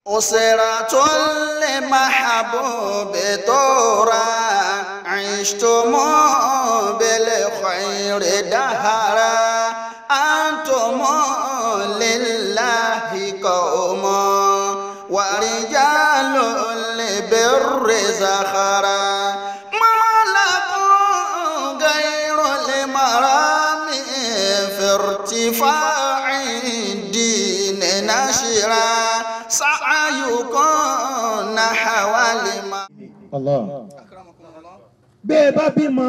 أسرة المحبوب طورا عشتم بالخير دهرا أنتم لله قوم ورجال لبر زخرا ما لكم غير المرام في ارتفاع الدين نشرا سعيكم نحو الماء. Allah. Bẹ́ẹ̀ bá bímọ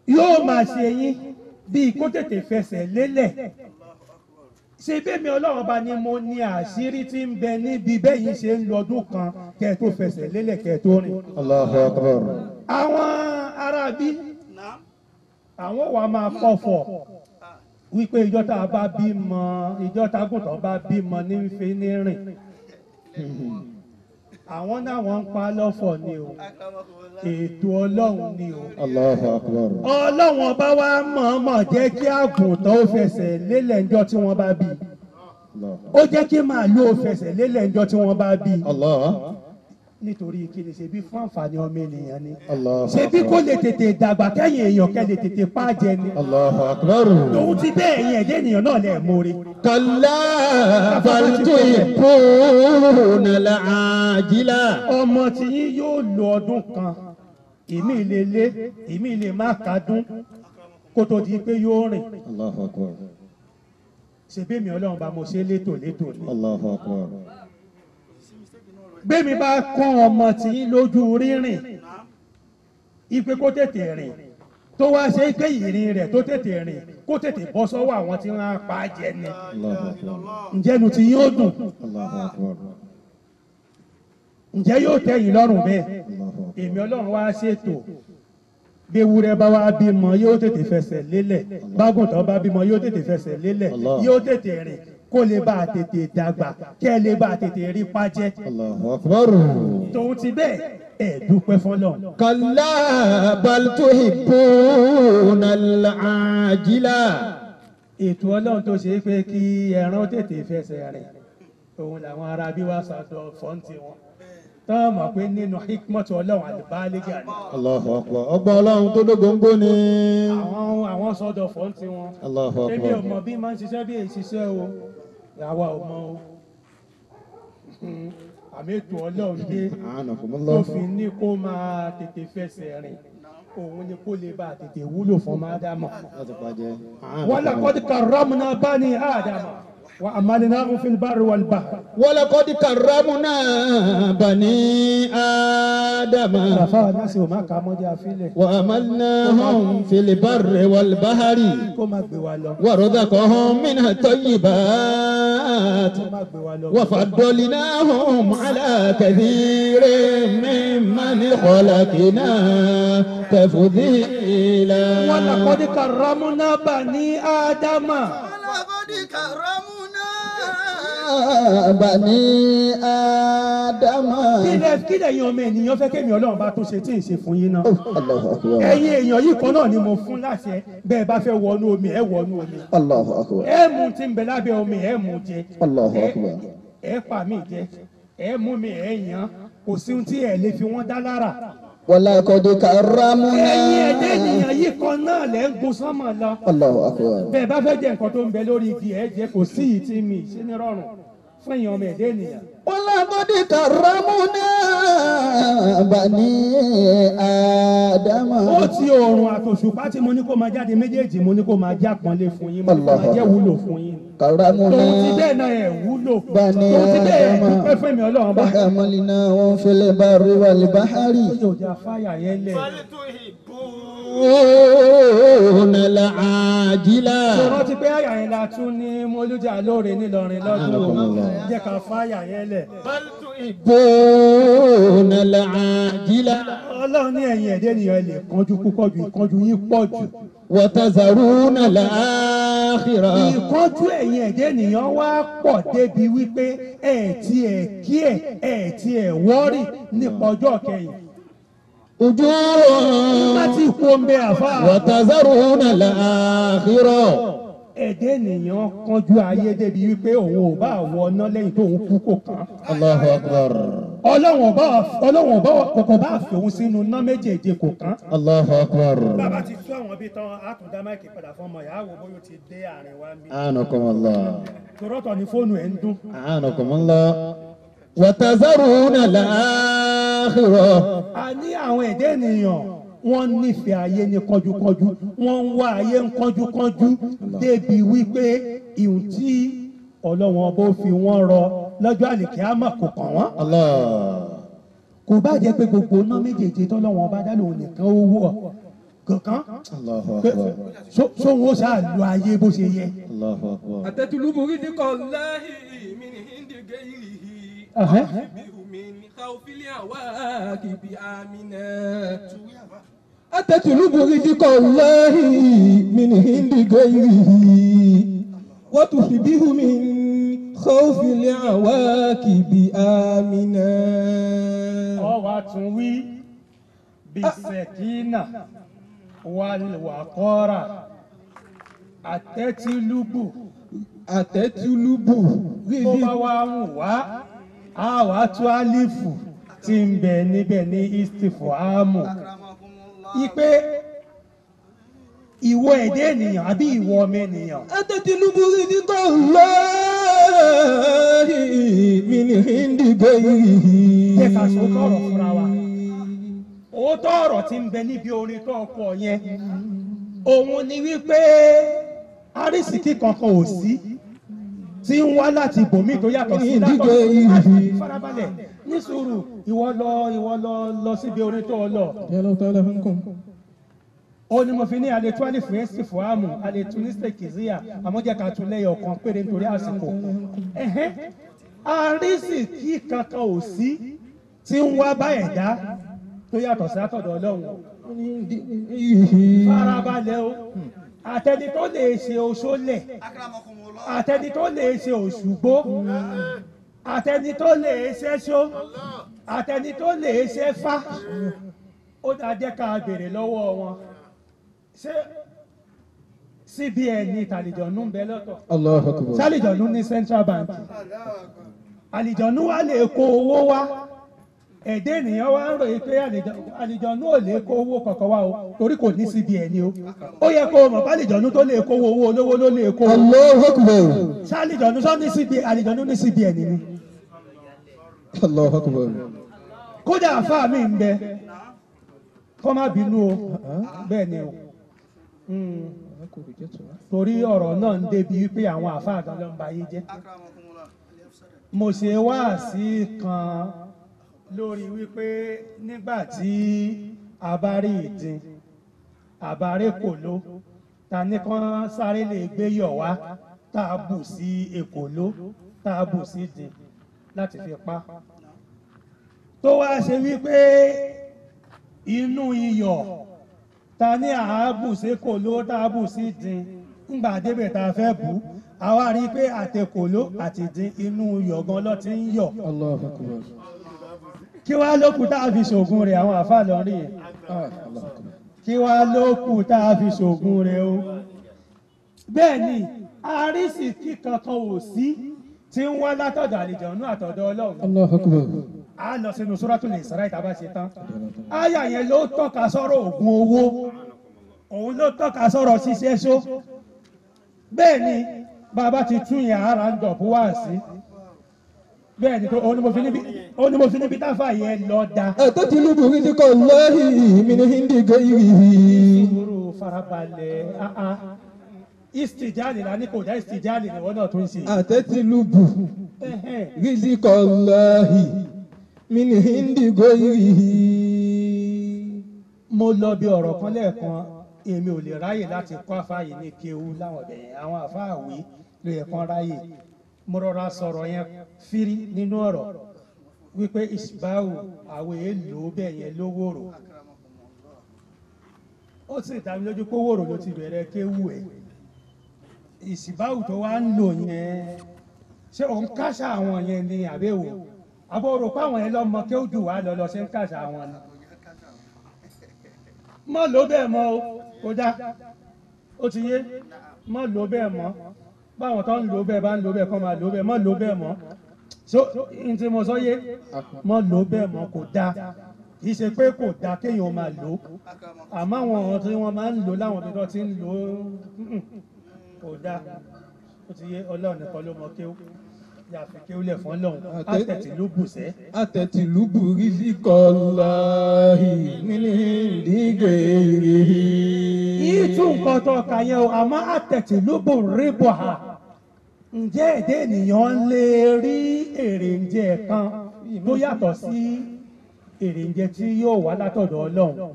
yóò máa ṣe yín bíi kó tètè fẹsẹ̀ lélẹ̀. Ṣé bẹ́ẹ̀mi Ọlọ́run bá ní mo ní àṣírí tí ń bẹ níbi bẹ́yìn ṣe ń lọ́dún kan kẹ́ tó fẹsẹ̀ lélẹ̀ kẹ́ tó rìn. Allahu Akbar. Àwọn aráabí àwọn wà máa pọ̀fọ̀ wípé ìjọ tá a bá bímọ ìjọ tágùntàn bá bímọ ní ń fi ní rìn. Àwọn náà wọ́n ń pa lọ́fọ̀ ni o ètò Ọlọ́run ni o. Allahu Akbar. Ọlọ́run ọba wa mọ̀ọ́mọ̀ jẹ́ kí àgùntàn ó fẹsẹ̀ lélẹ̀ ńjọ́ tí wọ́n bá bí. Ó jẹ́ kí màálù ó fẹsẹ̀ lélẹ̀ ńjọ́ tí wọ́n bá bí. Allah. Nítorí kí ni ṣebí fún àǹfààní ọmọ ènìyàn ni. Allahu Akbar. Ṣebí kó lè tètè dàgbà kẹ́yìn èèyàn kẹ́ lè tètè pàjẹ́ ni. Allahu Akbar. Tòun ti bẹ́ẹ̀ yẹn ẹ̀dẹ́ ènìyàn náà lẹ̀ mórí. Kalla bal tuhibbuna al-ajila. Ọmọ tí yín yóò lo ọdún kan ìmí lè lé ìmí lè má kádún kó tó di pé yóò rìn. Allahu Akbar. Ṣebí mi Ọlọ́run bá mo ṣe létò létò ni. Allahu Akbar. Bẹ́ẹ̀mi bá kọ́ ọmọ tí yín lójú rírìn ipe kó tètè rìn tó wá ṣe pé ìrìn rẹ̀ tó tètè rìn kó tètè bọ́ sọ́wọ́ àwọn tí wọ́n á pa á jẹ ni. Allahu Akbar. Ǹjẹ́ inú tí yóò dùn? Allahu Akbar. Ǹjẹ́ yóò tẹ́yìn lọ́rùn bẹ́ẹ̀? Allahu Akbar. Èmi Ọlọ́run wá ṣètò bí ewúrẹ́ bá wá bímọ yóò tètè fẹsẹ̀ lélẹ̀ bágùntàn bá bímọ yóò tètè fẹsẹ̀ lélẹ̀ yóò tètè rìn kó lè bá a tètè dàgbà kẹ́ ẹ lè bá a tètè rí pàjẹ́. Allahu Akbar. Tòun ti bẹ́ẹ̀ ẹ̀ dúpẹ́ fọlọ́. Kalla bal tuhibbuna al-ajila. Ètò Ọlọ́run tó ṣe é pé kí ẹran tètè fẹsẹ̀ rìn òun làwọn ará bí wá sàdọ̀ fọ́ǹtì wọn tán mọ̀ pé nínú hikmatu Ọlọ́run àlùbáálígà ni Allahu Akbar. Ọgbọ́n Ọlọ́run tó dógóńgó ni. àwọn sọ́dọ̀ fọ́ǹtì wọn. Allahu Èmi ò Akbar. mọ̀ bí máa ń ṣiṣẹ́ bí èyí ṣiṣẹ́ o àwa ò mọ̀ o àmì ètò Ọlọ́run dé tó A'anakumullah. fi ní kó máa tètè fẹsẹ̀ rìn òun ni kó lè bá a tètè wúlò fún Ádámọ̀. Láti pàjẹ́. ولقد كرمنا بني آدم وأملناهم في البر والبحر. ولقد كرمنا بني آدم Àfáà náà sì ò má kà á mọ́jà fílẹ̀. وأملناهم في البر والبحر Kó má gbé wa lọ. ورزقهم من الطيبات Kó má gbé wa lọ. وفضلناهم على كثير ممن خلقنا تفضيلا. ولقد كرمنا بني آدم. ولقد كرمنا بني آدم. Kílẹ̀ yan ọmọ ènìyàn fẹ́ kémi Ọlọ́run bá tún ṣe tí ì ṣe fún yín náà. الله أكبر. Ẹ̀yin èèyàn yìí kan náà ni mo fún láṣẹ bẹ́ẹ̀ bá fẹ́ wọnú omi ẹ̀ wọnú omi. الله أكبر. Ẹ mú tí ń bẹ lábẹ́ omi ẹ̀ mú jẹ. الله أكبر. Ẹ pa mí jẹ. Ẹ mú mi ẹ̀ yàn. Kò sí ohun tí ẹ lè fi wọ́n dá lára. ولقد كرمنا. Ẹ̀yin ẹ̀dẹ́ ènìyàn yìí kan náà lẹ́ ń gun sánmà lọ. الله أكبر. Bẹ́ẹ̀ bá fẹ́ jẹ nǹkan tó ń bẹ lórí igi ẹ̀ jẹ kò sí yìí tí mi ṣe ní rọrùn fún èèyàn ọmọ ẹ̀dẹ́ ènìyàn. ولقد كرمنا بني آدم. Ó ti oòrùn àtòṣùpá tí mo ní kó máa jáde méjèèjì mo ní kó máa já pọ́nlé fún yín mo ní kó máa jẹ́ wúlò fún yín. كرمنا Tòun ti bẹ́ẹ̀ náà ẹ̀ wúlò. Bani Tòun ti bẹ́ẹ̀ ẹ̀ Adama. dúpẹ́ fún èmi Ọlọ́run bá. وحملناهم في البر والبحر Yóò jẹ́ afáyà yẹn lẹ̀. يحبون العاجلة. Sọ̀rọ̀ ti pé àyà yẹn la tún ní Mọ́lújà lóore nílọrin lọ́dún o. Jẹ́ ká fáyà yẹn lẹ̀. يحبون العاجلة Ọlọ́run ní ẹ̀yin ẹ̀dẹ́ ènìyàn lè kánjú púpọ̀ jù ìkánjú yín pọ̀ jù. وتذرون الآخرة. Ìkánjú ẹ̀yin ẹ̀dẹ́ ènìyàn wá pọ̀ débi wípé ẹ̀ tí ẹ̀ kí ẹ̀ tí ẹ̀ wọ́rì nípa ọjọ́ kẹyìn. وجوه Láti kú omi àfáà. وتذرون الآخرة. ẹ̀dẹ́ ènìyàn kánjú ayé débi wípé òun ò bá wọ ọ́nà lẹ́yìn tó òun kú kò kàn. Allahu akbar. ọlọ́wọ̀n bá kọ̀kọ̀ bá fi òun sínú ná méjèèjì kò kàn. Allahu akbar. bàbá ti tú àwọn bíi tán àtúndá máìkì padà fún ọmọ ìyàwó bóyá ó ti dé àárín wa mi. Anakumullah. tòrọ́tọ̀ ni fóònù ẹ̀ ń dún. Anakumullah. Wa tazaruna al-akhirah. a ní àwọn ẹ̀dẹ́ ènìyàn wọ́n nífẹ̀ẹ́ ayé ní kánjúkánjú wọ́n ń wá ayé ń kánjúkánjú débi wípé ìhùn tí ọlọ́wọ́n bó fi wọ́n rọ lọ́jọ́ àlìkíyámà kò kàn wọ́n. Allah. kò bá jẹ́ pé gbogbo ná méjèèjì tọ́lọ́wọ́n bá dá lòun nìkan owó kankan Allahu pé akbar. sóhun ó ṣáà lo ayé bó ṣe yẹ. Allahu akbar. أتتلب رزق الله من عند غيره أها. وأصبح من خوف العواقب آمنا أتتلب رزق الله من عند غيره وتصبح من خوف العواقب آمنا ọ wá tún wí bisekina wàlúwàkọ́ra àtẹ́tìlúbù أتتلب tó رزق bá wá ń wá á wá tú álífù tí ń bẹ níbẹ̀ ní istifuamu ipe ìwọ ẹ̀dẹ́ ènìyàn àbí ìwọ ọmọ ènìyàn أتتلب رزق الله من عند غيره jẹ́ ká sòótọ́ ọ̀rọ̀ fúnra wa òótọ́ ọ̀rọ̀ tí ń bẹ níbi orin tó ọkọ̀ yẹn òun ni wípé arísìkí kankan ò sí tí ń wá láti ibòmí tó yàtọ̀ sí látọ̀ farabalẹ̀ ní sùúrù ìwọ lọ síbi orin tó lọ ó ní mo fi ní àlètú àlèfù ẹ́sì fúhámù àlètú ní sèkìzíà àmọ́ jẹ́ ká tún lẹ́yọ̀ kan péré nítorí àsìkò arísìkí kankan ò sí tí ń wá bá ẹ̀dá tó yàtọ̀ sí àtọ̀dọ̀ ọlọ́run farabalẹ̀ o àtẹni tó lè ṣe oṣólẹ̀ àtẹni tó lè ṣe òṣùgbó àtẹni tó lè ṣẹ́ṣó àtẹni tó lè ṣẹ́fá ó dá jẹ́ ká béèrè lọ́wọ́ wọn ṣé CBN ní tàlìjọ̀nú ń bẹ lọ́tọ̀ Allahu akbar. sálìjọ̀nú ní Central Bank àlìjọ̀nú wá lè kó owó wá ẹ̀dẹ́ ènìyàn wá ń ròyìn pé àlìjọ̀nú ò lè kó owó kankan wá o torí kò ní CBN o ó yẹ kó o mọ̀ bá àlìjọ̀nú tó lè kó owó olówó ló lè kó Allahu akbar. sálìjọ̀nú sọ ní CBN àlìjọ̀nú ní CBN ni Allahu akbar. kódà àfáà mi ń bẹ kọ́ má bínú o bẹ́ẹ̀ ni o torí ọ̀rọ̀ náà ń débi wípé àwọn àfáà gan ló ń ba ayé jẹ́ mo ṣe wáàsí kan lórí wípé nígbà tí a bá rí ìdin àbárè kòló ta ní kán sáré lè gbé yọ̀ wá tá a bù sí èkòló tá a bù sí ìdin láti fi pa tó wá ṣe wípé inú iyọ̀ ta ní àábù sí kòló tá a bù sí ìdin ńgbà débẹ̀ tá a fẹ́ bù àwa rí i pé àtẹkòló àti ìdin inú iyọ̀ gan ló ti ń yọ̀ Allahu akbar. kí wá lókù tá a fi ṣògùn rẹ̀ àwọn àfáà lọ rí yẹn kí wá lókù tá a fi ṣògùn rẹ̀ o bẹ́ẹ̀ ni àrísìkí kankan ò sí tí ń wá látọ̀dọ̀ àlìjọ̀nú àtọ̀dọ̀ Ọlọ́run Allahu akbar. a lọ sínú Suratul Isra tá bá ṣe tán àyà yẹn ló tọ́ka sọ́rọ̀ ògùn owó òun ló tọ́ka sọ́rọ̀ ṣíṣẹ́ ṣó bẹ́ẹ̀ ni bàbá ti tún yẹn ara ń dọ̀bú wá sí bẹ́ẹ̀ ni ó ní mo fi níbi táfà yẹn lọ da أتتلب رزق الله من عند غيره sùúrù farabalẹ̀ istijali la ní kò dá istijali ni wọ́n náà tún ṣe. أتتلب رزق الله من عند غيره mo lọ bí ọ̀rọ̀ kan lẹ́ẹ̀kan èmi ò lè ráyè láti kọ́ àfáàyè ní kéwú láwọn ọ̀bẹ̀ yẹn àwọn àfáàwé ló yẹ kán ráyè mo rọra sọ̀rọ̀ yẹn fírí nínú ọ̀rọ̀ wípé ìṣìbáwò àwọn èèlò bẹ́ẹ̀ yẹn lówóró ó sì dá mi lójú pé wòrò ló ti bẹ̀rẹ̀ kéwú ẹ̀ ìṣìbáwò tó wá ń lò yẹn ṣé òun káṣá àwọn yẹn ni àbẹ̀wò àbọ̀rò páwọn yẹn lọ́mọ kéwú jù wá lọ ṣe ń káṣá àwọn ni mọ́ ló bẹ́ẹ̀ mọ́ o kò dá ó ti yé má lò bẹ́ẹ̀ mọ́ báwọn tó ń lò bẹ́ẹ̀ bá ń lò bẹ́ẹ̀ kọ́ máa lò bẹ́ẹ̀ má lò bẹ́ẹ̀ mọ́ so n tí mo sọ yé má lò bẹ́ẹ̀ mọ́ kò dáa kì í ṣe pé kò dáa kéèyàn máa lò àmọ́ àwọn ọ̀rọ̀ tí wọ́n máa ń lò láwọn ibi tó ti ń lò kò dáa ó ti yé ọlọ́run nìkan ló mọ kéwú yàfi kéwú lẹ̀ fún ọlọ́run àtẹ̀tìlúbù sẹ́. àtẹ̀tìlúbù rizqallahi min indi ghairihi. yìí tún nǹkan tó kà yẹn o àmọ́ àtẹ̀tìlúbù rìbọ̀ ha ǹjẹ́ èdè ènìyàn lè rí èrè ǹjẹ kan tó yàtọ̀ sí èrè ǹjẹ tí yóò wá látọ̀dọ̀ ọlọ́run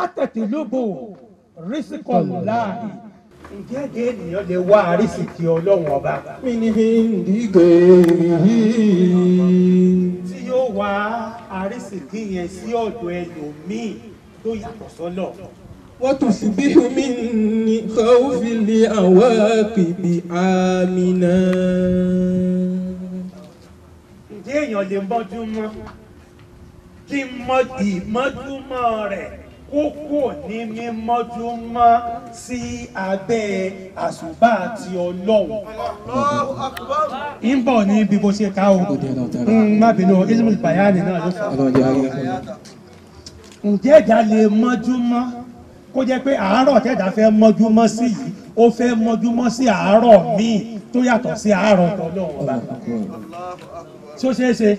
àtẹ̀tìlúbù rizqallahi ǹjẹ́ èdè ènìyàn lè wá àrísìkí ọlọ́run ọba min indi ghairihi. tí yóò wá àrísìkí yẹn sí ọ̀dọ̀ ẹlòmíì tó yàtọ̀ sọ́lọ̀. وتصبح من خوف العواقب آمنا. ǹjẹ́ èèyàn lè mọ́júmọ́ kí ìmọ́júmọ́ rẹ̀ kókó ní mímọ́júmọ́ sí abẹ́ àsùbá àti ọlọ́run. ń bọ̀ ní bí bó ṣe ká o má bínú ilmul bayani náà ló fà. ǹjẹ́ ẹ̀dá lè mọ́júmọ́ kó jẹ́ pé àárọ̀ tẹ́dá fẹ́ mọ́júmọ́ sí yìí ó fẹ́ mọ́júmọ́ sí àárọ̀ míì tó yàtọ̀ sí àárọ̀ tọ́lọ́run ọba tí ó ṣeé ṣe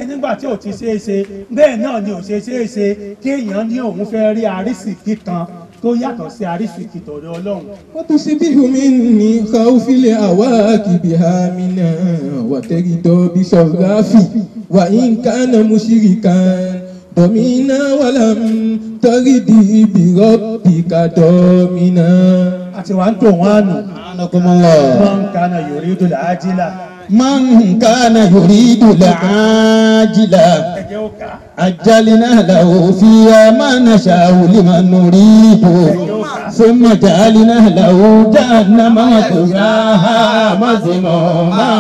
nígbà tí ò ti ṣeé ṣe bẹ́ẹ̀ náà ni ò ṣe ṣeé ṣe kéèyàn ní òun fẹ́ rí àrísìkí kan tó yàtọ̀ sí àrísìkí tọ̀dọ̀ ọlọ́run. وتصبح من خوف العواقب آمنا وترضى بشرف وإن كان مشركا ضمينا ولم ترد بربك ضامنا. àti wàá ń tò wọ́n àná. man kana yuridu al-ajila. من كان يريد العاجلة عجلنا له فيها ما نشاء لمن نريد ثم جعلنا له جهنم يصلاها مذموما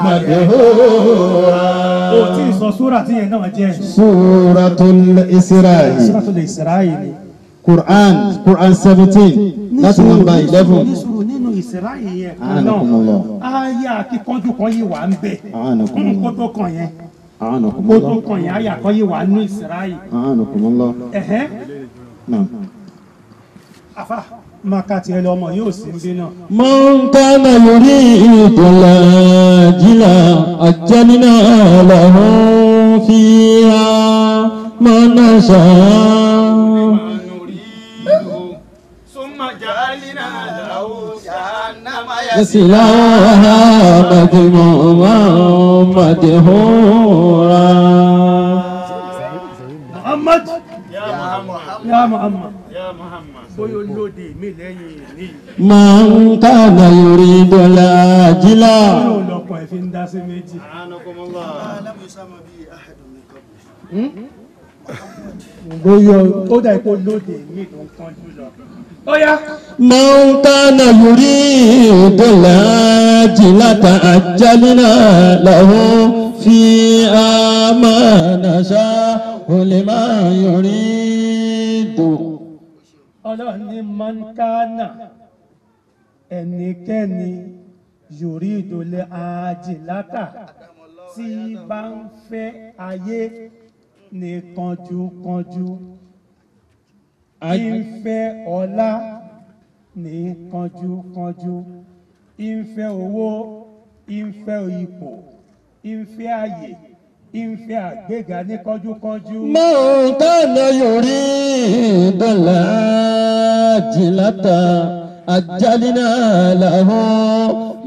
مدحورا. ó tí ì sọ súrà tí yẹn náà jẹ́. Suratul Isra. Suratul Isra ni. Quran 17 láti nọ́mbà 11. nínú Isra yẹn kan náà àyà kíkanjú kan yìí wà ń bẹ̀ kó tó kàn yẹn kó tó kàn yẹn àyà kan yìí wà nínú Isra yìí. afa maka tiẹ̀ lọ ọmọ yóò sì ń bí náà. من كان يريد العاجلة عجلنا له فيها ما نشاء يصلاها مذموما مدحورا. Muhammad ya Muhammad bóyá olóde mi lẹ́yìn ní. من كان يريد العاجلة. yóò lọ́kọ̀ ẹ̀ fi ń dá sí méjì. bóyá ó dà kó lóde mi ló ń kánjú lọ. من كان يريد العاجلة عجلنا له فيها ما نشاء لمن يريد. ọlọ́run ní mọ́ńkánà ẹnikẹ́ni yuridu al-ajilata tí bá ń fẹ́ ayé ní kánjúkánjú ìfẹ́ ọlá ní kánjúkánjú ìfẹ́ owó ìfẹ́ ipò ìfẹ́ àyè ìfẹ́ àgbéga ní kánjúkánjú. من كان يريد العاجلة عجلنا له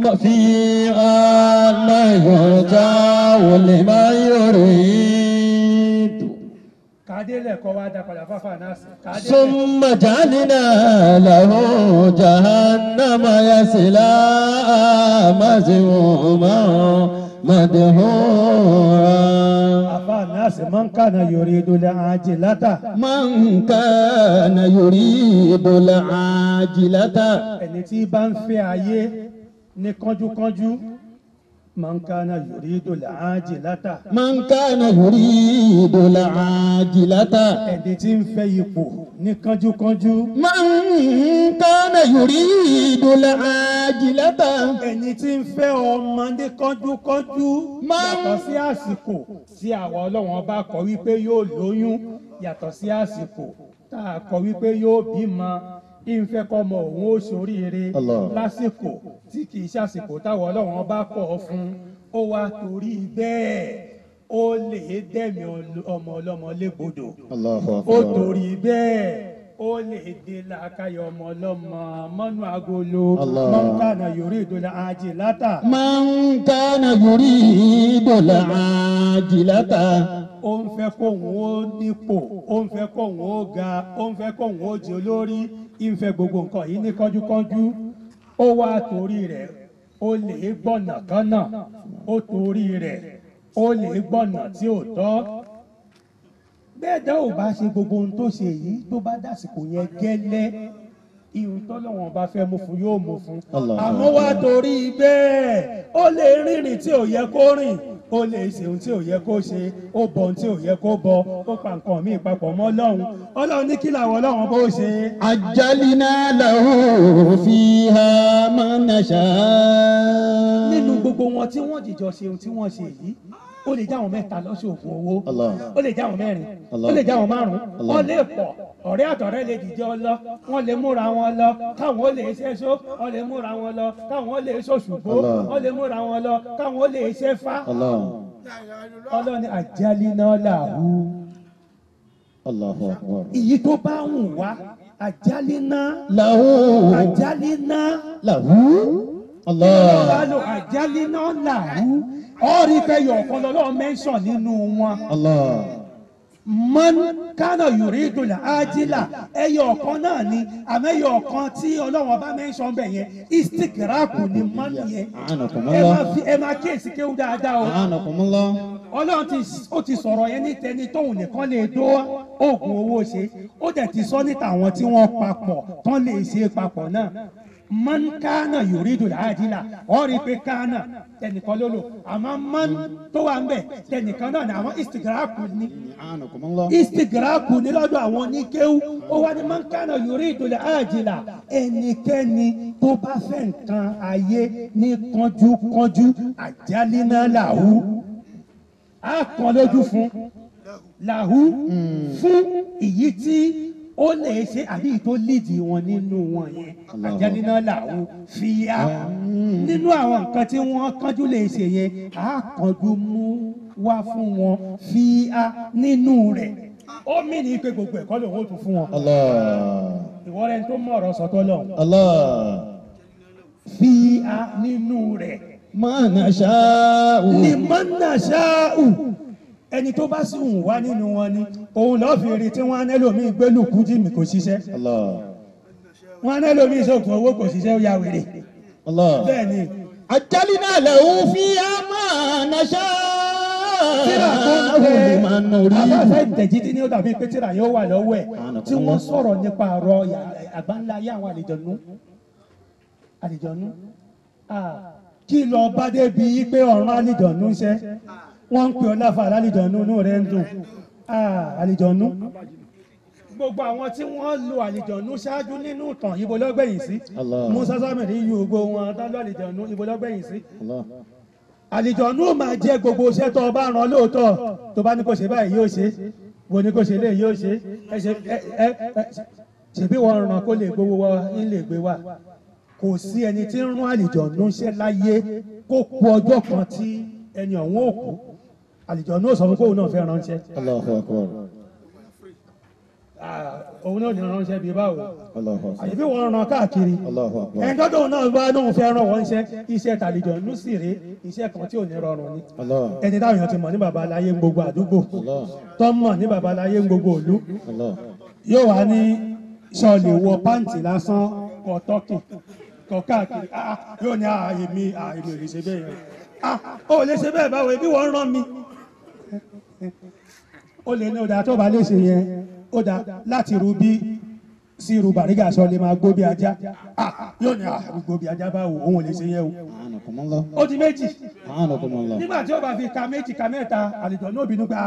ما فيها ما يرجى لمن يريد. kàdélẹ̀ kọ́ wá dá padà fáfá náà sí. ثم جعلنا له جهنم يصلاها مذموما مدحورا. àfá náà sí man kana yuridu al-ajilata. من كان يريد العاجلة ẹni tí bá ń fẹ́ ayé ní kánjúkánjú man kana yuridu al-ajilata. man kana yuridu al-ajilata. ẹni tí ń fẹ́ ipò ní kánjúkánjú. man kana yuridu al-ajilata. ẹni tí ń fẹ́ ọmọ ní kánjúkánjú. yàtọ̀ sí àsìkò tí àwa Ọlọ́run bá kọ wípé yóò lóyún, yàtọ̀ sí àsìkò tá a kọ wípé yóò bímọ. ìfẹ́ kọ́mọ òun ó ṣoríire lásìkò tí kì í ṣàsìkò táwọn Ọlọ́run bá kọ̀ fún. ó wá torí bẹ́ẹ̀ ó lè dẹ̀mí ọmọ ọlọ́mọ légbodò. ó torí bẹ́ẹ̀ ó lè dé làákàyè ọmọ ọlọ́mọ mọ́nú agolo. man kana yuridu al-ajilata. man kana yuridu al-ajilata. ó ń fẹ́ kóhun ó nípò, ó ń fẹ́ kóhun ó ga, ó ń fẹ́ kóhun ó jẹ olórí, ìfẹ́ gbogbo nǹkan yìí ní kánjúkánjú. ó wá torí rẹ̀ ó lè gbọ̀nà kánà, ó torí rẹ̀ ó lè gbọ̀nà tí ò tọ́. bẹ́ẹ̀ dá ò bá ṣe gbogbo ohun tó ṣe yìí tó bá dásìkò yẹn gẹ́lẹ́, ihun tọ́lọ́wọ́n bá fẹ́ mú fún yóò mú fún. àmọ́ wá torí bẹ́ẹ̀ ó lè rìnrìn tí ò yẹ kó rìn, ó lè ṣe ohun tí ò yẹ kó ṣe, ó bọ ohun tí ò yẹ kó bọ, ó pa nǹkan míì papọ̀ mọ́ Ọlọ́run. Ọlọ́run ní kí làwọn Ọlọ́run bó ṣe. ajjalina lahu fiha ma nasha. nínú gbogbo wọn tí wọ́n jìjọ ṣe ohun tí wọ́n ṣe yìí, ó lè jáwọn mẹ́ta lọ́sọ̀ọ̀gùn owó, ó lè jáwọn mẹ́rin, ó lè jáwọn márùn-ún, wọ́n lè pọ̀, ọ̀rẹ́ àtọ̀rẹ́ lè dìjọ lọ, wọ́n lè múra wọn lọ káwọn ó lè ṣẹ́ṣó, wọ́n lè múra wọn lọ káwọn ó lè ṣòṣùgbó, wọ́n lè múra wọn lọ káwọn ó lè ṣẹ́fá. Ọlọ́ni àjálínà làwù. Ìyí tó bá wù wá àjálínà lahu. àjálínà lahu. ọlọ́run ló àjálínà làwù. ọ̀rí kẹyọ̀ ọ̀kan lọ́lọ́run mẹ́ńsàn nínú wọn. man kana yuridu al-ajila ẹyọ ọ̀kan náà ni, àmọ́ ẹyọ ọ̀kan tí Ọlọ́run bá mẹ́ńsàn bẹ̀ yẹn istigraku ni man yẹn. ẹ máa kíyèsí kéwú dáadáa o. Ọlọ́run ó ti sọ̀rọ̀ yẹn ní tẹni tóun nìkan lè dó oògùn owó ṣe, ó dẹ̀ ti sọ níta àwọn tí wọ́n papọ̀ tán lè ṣe papọ̀ náà. man kana yuridu al-ajila ọ̀rí pé kana tẹnìkan ló lò, àmọ́ man tó wà ń bẹ̀ tẹnìkan náà ni àwọn istigraku ni. istigraku ni lọ́dọ̀ àwọn oníkéwú. ó wá ní man kana yuridu al-ajila ẹnikẹ́ni tó bá fẹ́ nǹkan ayé ní kánjúkánjú àjálínà làwù. a kan lójú fún làwù fún èyí tí ó lè ṣe àbí tó lídìí wọn nínú wọn yẹn àjálínà làwù fìyà nínú àwọn nǹkan tí wọ́n kánjú lè ṣe yẹn a kánjú mú wá fún wọn fìyà nínú rẹ̀. ó mì ní pé gbogbo ẹ̀kọ́ lòun ó tún fún wọn. ìwọ rẹ̀ tó mọ̀ ọ̀rọ̀ sọ́tọ́ lọ. fìyà nínú rẹ̀. ma nasha'u. liman nasha'u. ẹni tó bá sì ń wá nínú wọn ni òun lọ́ọ́ fi rí tí wọ́n á nẹ́lòmíì gbẹ́lù kújì mi kò ṣiṣẹ́. wọ́n á nẹ́lòmíì sọ̀tún owó kò ṣiṣẹ́ ó yà wèrè. bẹ́ẹ̀ ni. ajjalina lahu fiha ma nasha'u. tíra tó ń pè afẹ́fẹ́ ìtẹ̀jídí ni ó dàbí pé tíra yóò wà lọ́wọ́ ẹ̀ tí wọ́n sọ̀rọ̀ nípa ọ̀rọ̀ àgbáńlá ayé àwọn àlìjọ̀nú. kí lọ bá débi pé ọ̀run àlìjọ̀nú ń ṣe wọ́n ń pè ọ́ láfa àlìjọ̀nú inú rẹ̀ ń dùn. àlìjọ̀nú gbogbo àwọn tí wọ́n lo àlìjọ̀nú ṣáájú nínú ìtàn ibo lọ́gbẹ̀yìn sí. Musa Samiri yìí gbogbo wọn tán lọ àlìjọ̀nú ibo lọ́gbẹ̀yìn sí. àlìjọ̀nú máa jẹ́ gbogbo iṣẹ́ tó bá rán lóòótọ́ tó bá ní kó ṣe báyìí yóò ṣe, wo ní kó ṣe lè yóò ṣe, ṣèbí wọn ràn kó lè gbowó wa ń lè gbé wa. kò sí ẹni tí ń rán àlìjọ̀nú ṣẹ́ láyé kó kú ọjọ́ kan tí ẹni ọ̀hún ò kú àlìjọ̀nú ò sọ fún kóun náà fẹ́ ránṣẹ́. òun náà ní ránṣẹ́ bíi báwo. àyèbí wọn ràn káàkiri. ẹni tọ́jú náà bá náà fẹ́ ràn wọ́n ṣẹ́ iṣẹ́ tàlìjọ̀nú sì rèé iṣẹ́ kan tí ò ní rọrùn ni. ẹni táwọn èèyàn ti mọ̀ ní baba aláyé ń gbogbo àdúgbò tó mọ̀ ní baba aláyé ń gbogbo ìlú yóò wá ní sọ̀lì wọ pàǹtì lásán kọ tọ́kì kọ káàkiri yóò ní èmi ò lè ṣe bẹ́ẹ̀ yẹn. ó lè ṣe bẹ́ẹ̀ báwo ebi wọ́n rán mi. ó lè ní ọ̀dà tó bá lè ṣe yẹn ó dá láti rú bí Síru Bàrígà sọ lè máa gbó bí ajá yóò ní gbó bí ajá báwo òun ò lè ṣe yẹn o. ó di méjì nígbà tí ó bá fi ka méjì ka mẹ́ta àlejò náà bínú gba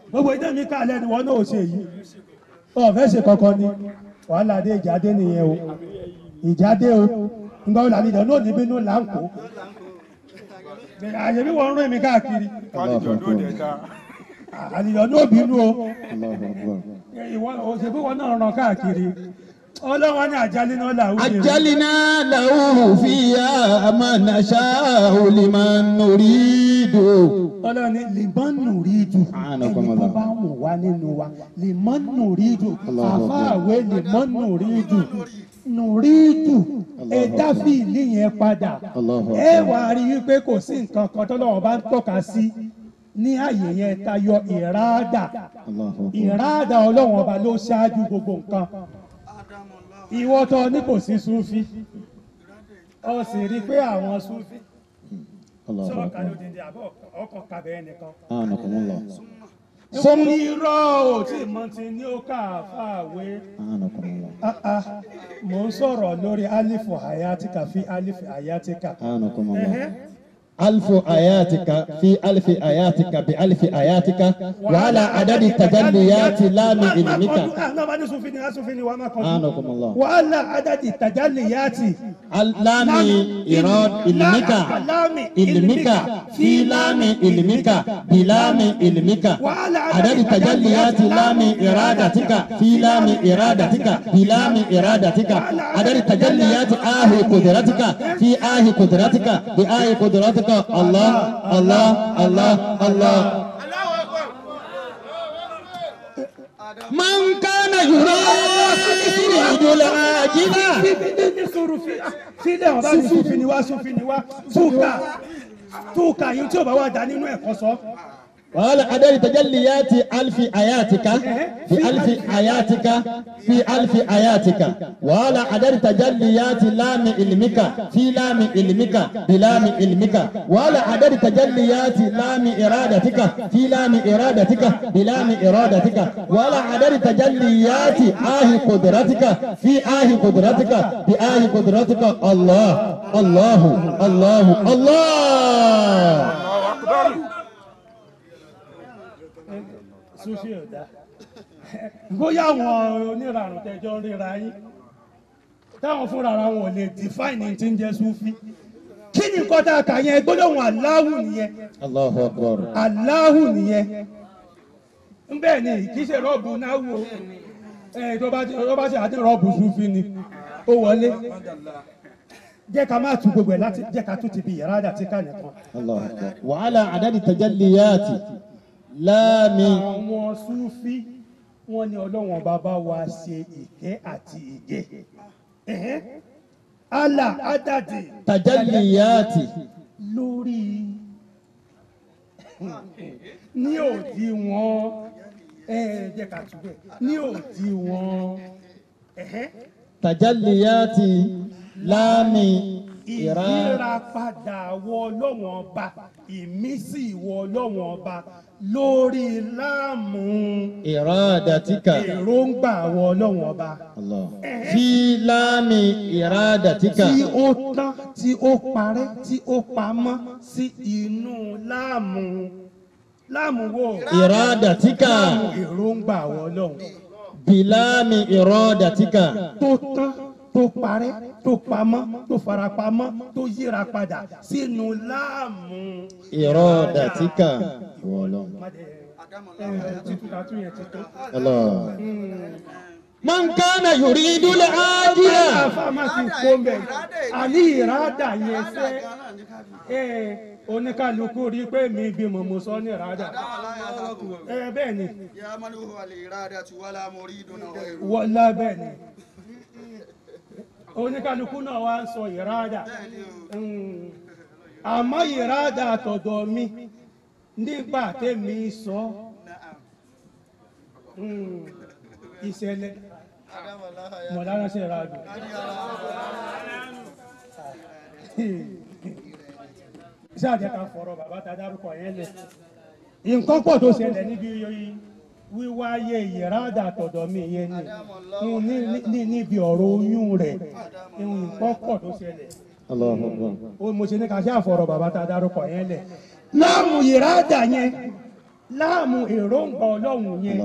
gbogbo ìdá mi ká lẹ́nu wọn náà ò ṣe yìí ọ̀fẹ́ ṣe kankan ni wàhálà dé ìjáde nìyẹn o ìjáde o nígbà wo làlejò náà ní bínú là ń kó àyèmí wọn rún èmi káàkiri àlejò náà bínú o ìwọ òṣèlú wọn náà ràn káàkiri ọlọ́wọ́ ní àjálínà làwọn àjálínà làwọn fìyà máa nàṣà liman nuridu. ọlọ́wọ́ ní liman nuridu ẹni tó bá wù wá nínú wa liman nuridu àfáàwé liman nuridu ẹ̀dá fìlì yẹn padà ẹ wà á rí wípé kò sí nǹkan kan tọ́lọ́wọ́ bá ń tọ́ka sí ní àyè yẹn tayọ ìrádà ọlọ́wọ́n ọba ló ṣáájú gbogbo nǹkan. Ìwọ tó ní kò sí súfí ọ sì rí pé àwọn súfí sọ́ọ̀kà ló dìde àbọ̀ ọkọ̀ kàbẹ̀ ẹnìkan. Sọ́mú irọ́ ò tí mo ti ní ó kà fáwé. Mo ń sọ̀rọ̀ lórí alifu hayatika fi alifu hayatika. ألف آياتك في ألف آياتك بألف آياتك وعلى عدد التجليات لا من علمك. وعلى عدد التجليات لا من إراد علمك علمك في لا من علمك بلا من علمك عدد التجليات لا من إرادتك في لا من إرادتك بلا من إرادتك عدد التجليات قدرتك في قدرتك بآه قدرتك الله الله الله الله. من كان يريد العاجلة sílẹ̀ ọba ní sùfin ni wá túkà yìí tí ò bá wà dá nínú ẹ̀kọ́ sọ. وعلى عدد تجليات ألف آياتك في ألف آياتك في ألف آياتك وعلى عدد تجليات لام علمك في لام علمك بلام علمك وعلى عدد تجليات لام إرادتك في لام إرادتك بلام إرادتك وعلى عدد تجليات قدرتك في قدرتك بآه قدرتك الله الله الله الله. Sufi ò dá bóyá àwọn onírànù tẹjọ ń ríra yín táwọn fúnra ara wọn ò lè define tí ń jẹ́ Sufi kí ni nǹkan tá a kà yẹn gbólóhùn Allahu nìyẹn Allahu Akbar. Allahu nìyẹn bẹ́ẹ̀ ni kì í ṣe rọ́ọ̀bù náwó tó bá ṣe àti rọ́ọ̀bù Sufi ni ó wọlé jẹ́ ká má tu gbogbo ẹ̀ láti jẹ́ ká tún ti bí ìrádà tí ká nìkan. Allahu Akbar. Wa ala adadi tajalliyati láàmì. Àwọn Súfí wọ́n ní Ọlọ́run bàbá wa ṣe ìkẹ́ àti ìgẹ̀. Allah adadi tajalliyati lórí ní òdiwọ̀n jẹ́ ká túbẹ̀ ní òdiwọ̀n tajalliyati láàmì ìyírapadà wọ Ọlọ́run ọba ìmísí wọ Ọlọ́run ọba lórí láàmú ìrádàtíkà èròǹgbà wọ Ọlọ́run ọba. fi láàmì ìrádàtíkà. tí ó tán tí ó parẹ́ tí ó pamọ́ sí inú láàmú wo. ìrádàtíkà. láàmú èròǹgbà wọ Ọlọ́run. bìláàmì ìrádàtíkà. tó tán tó parẹ́ tó pamọ́ tó farapamọ́ tó yíra padà sínú láàmú ìrádàtíkà. Allah. Man kana yuridu al-ajila. àní ìrádà yẹn fẹ́ oníkàlùkù rí pé mi bímọ mo sọ ní ìrádà bẹ́ẹ̀ ni wọ́lá bẹ́ẹ̀ ni oníkàlùkù náà wá ń sọ ìrádà àmọ́ ìrádà àtọ̀dọ̀ mi nígbà tẹ́mi sọ ìṣẹ̀lẹ̀ mọ̀lára ṣe rádù iṣẹ́ àjẹta fọ̀rọ̀ bàbá ta dárúkọ yẹn lẹ̀ nǹkan pọ̀ tó ṣẹlẹ̀ níbi wíwáyé ìrádà tọ̀dọ̀ mi yẹn ni níbi ọ̀rọ̀ oyún rẹ̀ nǹkan pọ̀ tó ṣẹlẹ̀. Allahu Akbar. ó mo ṣe ní ká ṣe àfọ̀rọ̀ bàbá tá a dárúkọ yẹn lẹ̀. láàmù ìrádà yẹn láàmù èròǹgbà ọlọ́run yẹn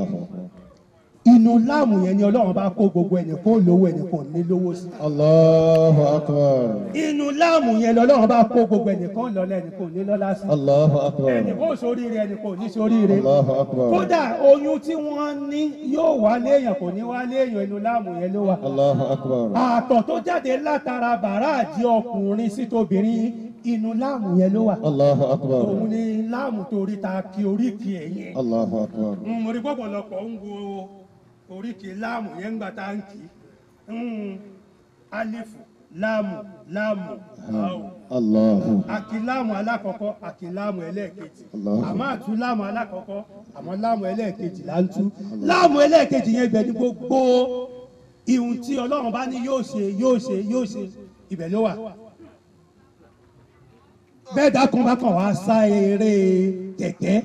inú láàmù yẹn ni ọlọ́run bá kó gbogbo ẹnìkan lówó ẹnìkan ní lówó sí. Allahu Akbar. inú láàmù yẹn lọ́lọ́run bá kó gbogbo ẹnìkan lọ́lá ẹnìkan ní lọ́lá sí. Allahu Akbar. ẹnìkan ò sóríire ẹnìkan ò ní sóríire. Allahu Akbar. kódà oyún tí wọ́n ní yóò wá léèyàn kò ní wá léèyàn inú láàmù yẹn ló wà. Allahu Akbar. àtọ̀ tó jáde látara bàrá àjí ọkùnrin sí tóbìnrin inú láàmù yẹn ló wà. Allahu Akbar. òun ni láàmù torí ta kí oríkì ẹ̀yìn. Allahu Akbar. mo rí gbọ́pọ̀lọpọ̀ ń wo oríkì láàmù yẹn ń gbà tá ń kì í alifu láàmù láàmù áwù Allahu. àkìláàmù alákọ̀ọ́kọ́ àkìláàmù ẹlẹ́ẹ̀kejì Allahu. àmọ́ àtú láàmù alákọ̀ọ́kọ́ àmọ́ láàmù ẹlẹ́ẹ̀kejì là ń tú láàmù ẹlẹ́ẹ̀kejì yẹn ibẹ̀ ní gbogbo ihun tí ọlọ́run bá ní yóò ṣe ibẹ̀ ló wà bẹ́ẹ̀ dákun bá kàn wá sá eré kẹ̀kẹ́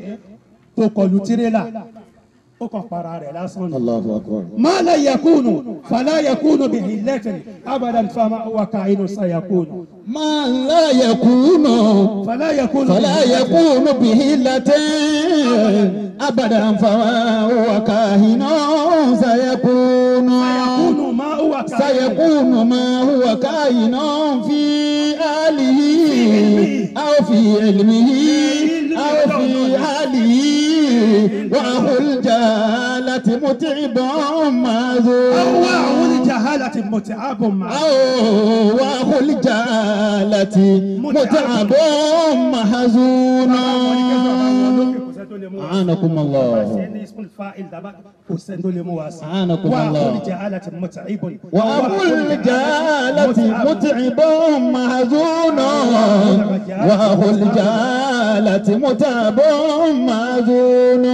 tó kọlu tirẹ́là ó kàn para rẹ̀ lásán ni. Allahu Akbar. ما لا يكون فلا يكون بحلة أبدا فما هو كائن سيكون. ما لا يكون فلا يكون فلا يكون بهلة أبدا فما هو كاهن سيكون سيكون ما هو كاهن في آله أو في علمه أو في آله وأهو الجهالة متعب معذور وأهو الجهالة متعب معذور وأهو الجهالة متعب محزون أعانكم الله أعانكم الله وأهو الجهالة متعب وأهو الجهالة متعب محزون وأهو الجهالة متعب محزون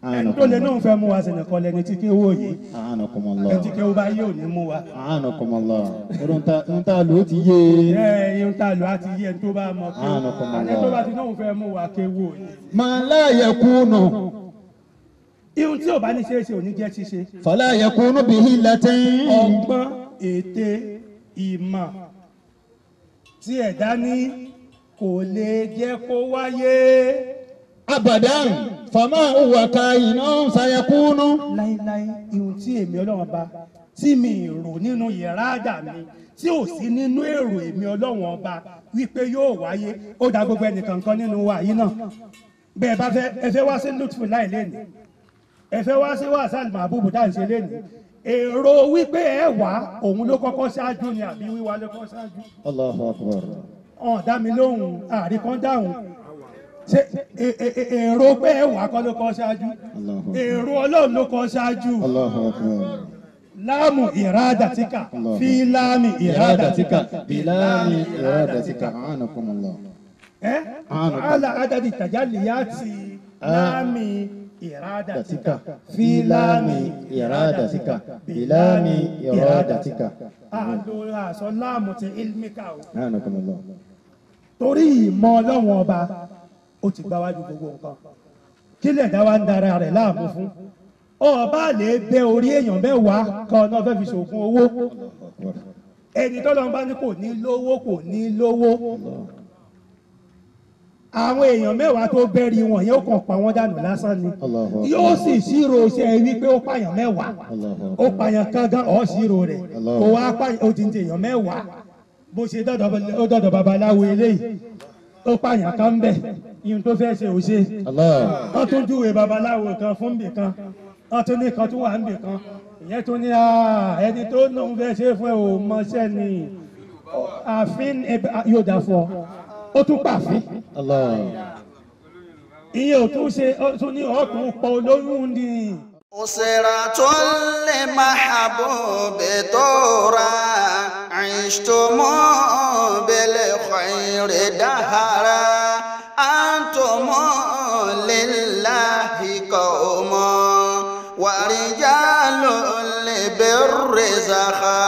ẹni tó lè náà fẹ́ mú wa sí nìkan lẹni tí kí owó yìí أعانكم الله ẹni tí kí owó bá yé ò ní mú wa. أعانكم الله irun ta ló ti yé ihun tá a lò á ti yé ẹni tó bá mọ pé أعانكم ẹni tó bá الله ti náà fẹ́ mú wa kéwò yìí. ما لا يكون ihun tí ò bá ní ṣeéṣe ò ní jẹ́ ṣíṣe. فلا يكون بهلة ọgbọ́n ète ìmọ̀ tí ẹ̀dá ní kò lè jẹ́ kó wáyé. أبدا فما هو كائن سيكون láíláí ihun tí èmi ọlọ́run ọba tí mi rò nínú ìrádà mi tí ò sí nínú èrò èmi ọlọ́run ọba wípé yóò wáyé ó dá gbogbo ẹnìkankan nínú wa yìí náà bẹ́ẹ̀ bá fẹ́ ẹ fẹ́ wá sí lutfu láì lẹ́nu ẹ fẹ́ wá sí wàsálì màbúbù tá à ń ṣe lẹ́nu èrò wípé ẹ wá òun ló kọ́kọ́ ṣáájú ni àbí wíwá ló kọ́kọ́ ṣáájú. Allahu Akbar. ọ̀n dá mi lóhùn àríkan dáhùn ṣe èrò pé ẹ wá kọ́ ló kọ́ ṣáájú èrò ọlọ́run ló kọ́ ṣáájú. Allahu Akbar. láàmù ìrádàtíkà fi láàmì ìrádàtíkà بلام إرادتك أعانكم الله. على عدد التجليات láàmì ìrádàtíkà fi láàmì إرادتك بلام إرادتك àṣọ láàmù ti ilmika o أعانكم الله. torí ìmọ̀ ọlọ́wọ̀n ọba ó ti gbáwájú gbogbo nǹkan kí lè dá wa ń dara rẹ̀ láàmú fún ọba lè bẹ orí èèyàn mẹ́wàá kan náà fẹ́ fi ṣògùn owó ẹni tọ́lọ́run bá ní kò ní lówó kò ní lówó àwọn èèyàn mẹ́wàá tó bẹ́rí wọn yóò kàn pa wọ́n dànù lásán ni yóò sì ṣírò ṣe wípé ó pààyàn mẹ́wàá ó pààyàn kángan ọ̀ ṣírò rẹ̀ kò wá pààyàn ó ti ń ti èèyàn mẹ́wàá bó ṣe dọ́dọ̀ babaláwo eléyìí ó pààyàn kan bẹ̀ ihun tó fẹ́ ṣe ò ṣe wọ́n tún júwe babaláwo kan fún bì kan wọ́n tún ní kan tún wà ń bì kan ìyẹn tún ní ẹni tó lóun fẹ́ ṣe fún ẹ ò mọṣẹ́ ni àfin yóò dà fún ọ ó tún pàfin ìyẹn ò tún ṣe ó tún ní ọkùn pọ̀ olóyún ni. أسرة لمحبوب طورا عشتم بالخير دهرا أنتم لله قوم ورجال لبر زخرا